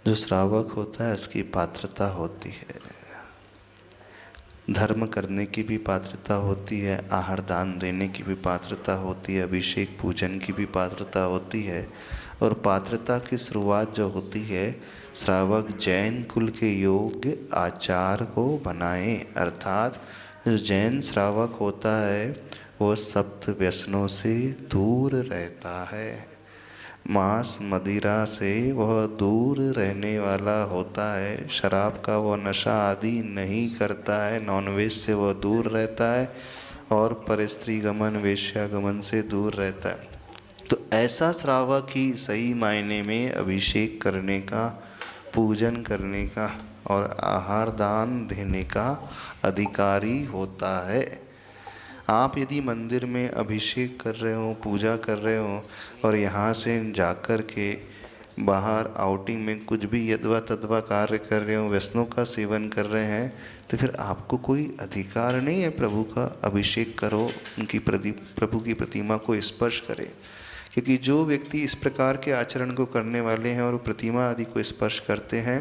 जो श्रावक होता है उसकी पात्रता होती है, धर्म करने की भी पात्रता होती है, आहार दान देने की भी पात्रता होती है, अभिषेक पूजन की भी पात्रता होती है। और पात्रता की शुरुआत जो होती है, श्रावक जैन कुल के योग्य आचार को बनाए, अर्थात जो जैन श्रावक होता है वो सप्त व्यसनों से दूर रहता है, मांस मदिरा से वह दूर रहने वाला होता है, शराब का वह नशा आदि नहीं करता है, नॉनवेज से वह दूर रहता है और परस्त्री गमन वेश्यागमन से दूर रहता है। तो ऐसा श्रावक ही सही मायने में अभिषेक करने का, पूजन करने का और आहार दान देने का अधिकारी होता है। आप यदि मंदिर में अभिषेक कर रहे हो, पूजा कर रहे हो और यहाँ से जाकर के बाहर आउटिंग में कुछ भी यदवा तदवा कार्य कर रहे हो, व्यसनों का सेवन कर रहे हैं, तो फिर आपको कोई अधिकार नहीं है प्रभु का अभिषेक करो, उनकी प्रभु की प्रतिमा को स्पर्श करे। क्योंकि जो व्यक्ति इस प्रकार के आचरण को करने वाले हैं और वो प्रतिमा आदि को स्पर्श करते हैं,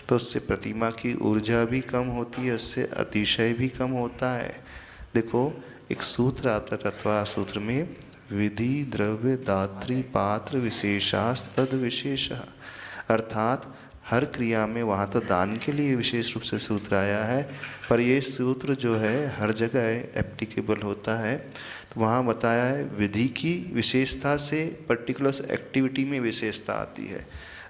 तो उससे प्रतिमा की ऊर्जा भी कम होती है, उससे अतिशय भी कम होता है। देखो, एक सूत्र आता है तत्वा सूत्र में, विधि द्रव्य दात्री पात्र विशेषास तद विशेष, अर्थात हर क्रिया में, वहाँ तो दान के लिए विशेष रूप से सूत्र आया है, पर ये सूत्र जो है हर जगह एप्लीकेबल होता है। तो वहाँ बताया है विधि की विशेषता से पर्टिकुलर एक्टिविटी में विशेषता आती है,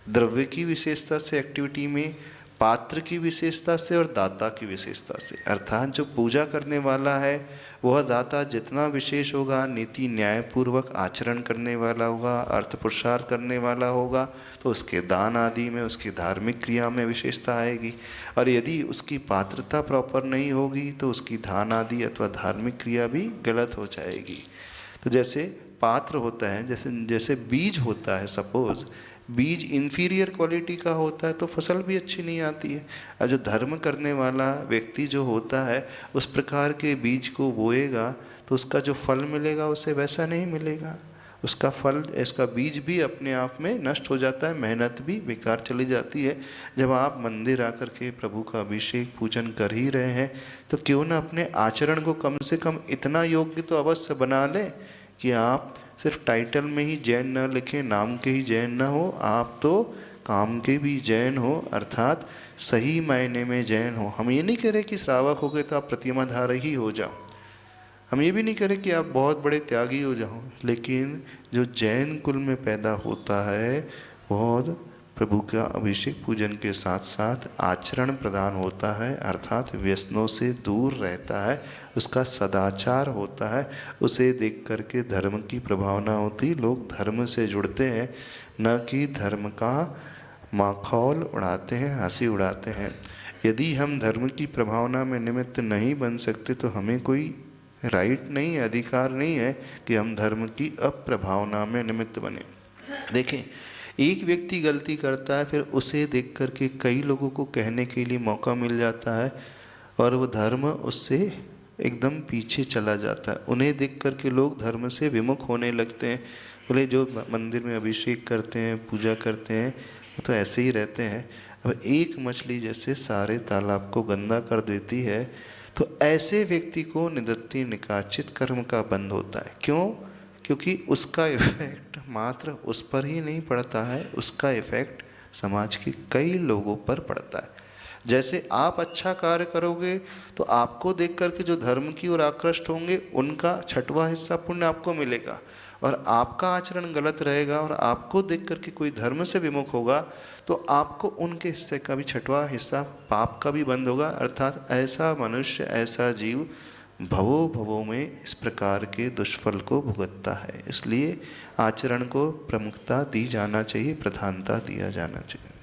द्रव्य की विशेषता से एक्टिविटी में, पात्र की विशेषता से और दाता की विशेषता से। अर्थात जो पूजा करने वाला है वह दाता जितना विशेष होगा, नीति न्यायपूर्वक आचरण करने वाला होगा, अर्थ पुरुषार्थ करने वाला होगा, तो उसके दान आदि में, उसकी धार्मिक क्रिया में विशेषता आएगी। और यदि उसकी पात्रता प्रॉपर नहीं होगी तो उसकी दान आदि अथवा धार्मिक क्रिया भी गलत हो जाएगी। तो जैसे पात्र होता है, जैसे बीज होता है, सपोज बीज इन्फीरियर क्वालिटी का होता है तो फसल भी अच्छी नहीं आती है। और जो धर्म करने वाला व्यक्ति जो होता है उस प्रकार के बीज को बोएगा तो उसका जो फल मिलेगा उसे वैसा नहीं मिलेगा, उसका फल, इसका बीज भी अपने आप में नष्ट हो जाता है, मेहनत भी बेकार चली जाती है। जब आप मंदिर आकर के प्रभु का अभिषेक पूजन कर ही रहे हैं तो क्यों ना अपने आचरण को कम से कम इतना योग्य तो अवश्य बना लें कि आप सिर्फ टाइटल में ही जैन न लिखें, नाम के ही जैन न हो, आप तो काम के भी जैन हो, अर्थात सही मायने में जैन हो। हम ये नहीं कह रहे कि श्रावक हो गए तो आप प्रतिमाधारी ही हो जाओ, हम ये भी नहीं कह रहे कि आप बहुत बड़े त्यागी हो जाओ, लेकिन जो जैन कुल में पैदा होता है बहुत प्रभु का अभिषेक पूजन के साथ साथ आचरण प्रदान होता है, अर्थात व्यसनों से दूर रहता है, उसका सदाचार होता है, उसे देख करके धर्म की प्रभावना होती, लोग धर्म से जुड़ते हैं, न कि धर्म का माखौल उड़ाते हैं, हंसी उड़ाते हैं। यदि हम धर्म की प्रभावना में निमित्त नहीं बन सकते तो हमें कोई राइट नहीं है, अधिकार नहीं है कि हम धर्म की अप्रभावना में निमित्त बने। देखें, एक व्यक्ति गलती करता है, फिर उसे देख करके कई लोगों को कहने के लिए मौका मिल जाता है और वो धर्म उससे एकदम पीछे चला जाता है, उन्हें देख करके लोग धर्म से विमुख होने लगते हैं। बोले जो मंदिर में अभिषेक करते हैं, पूजा करते हैं, वो तो ऐसे ही रहते हैं। अब एक मछली जैसे सारे तालाब को गंदा कर देती है, तो ऐसे व्यक्ति को निदत्ति निकाचित कर्म का बंध होता है। क्यों? क्योंकि उसका इफेक्ट मात्र उस पर ही नहीं पड़ता है, उसका इफेक्ट समाज के कई लोगों पर पड़ता है। जैसे आप अच्छा कार्य करोगे तो आपको देख करके जो धर्म की ओर आकृष्ट होंगे उनका छठवां हिस्सा पुण्य आपको मिलेगा, और आपका आचरण गलत रहेगा और आपको देख करके कोई धर्म से विमुख होगा तो आपको उनके हिस्से का भी छठवां हिस्सा पाप का भी बंद होगा। अर्थात ऐसा मनुष्य, ऐसा जीव भवों भवों में इस प्रकार के दुष्फल को भुगतता है। इसलिए आचरण को प्रमुखता दी जाना चाहिए, प्रधानता दिया जाना चाहिए।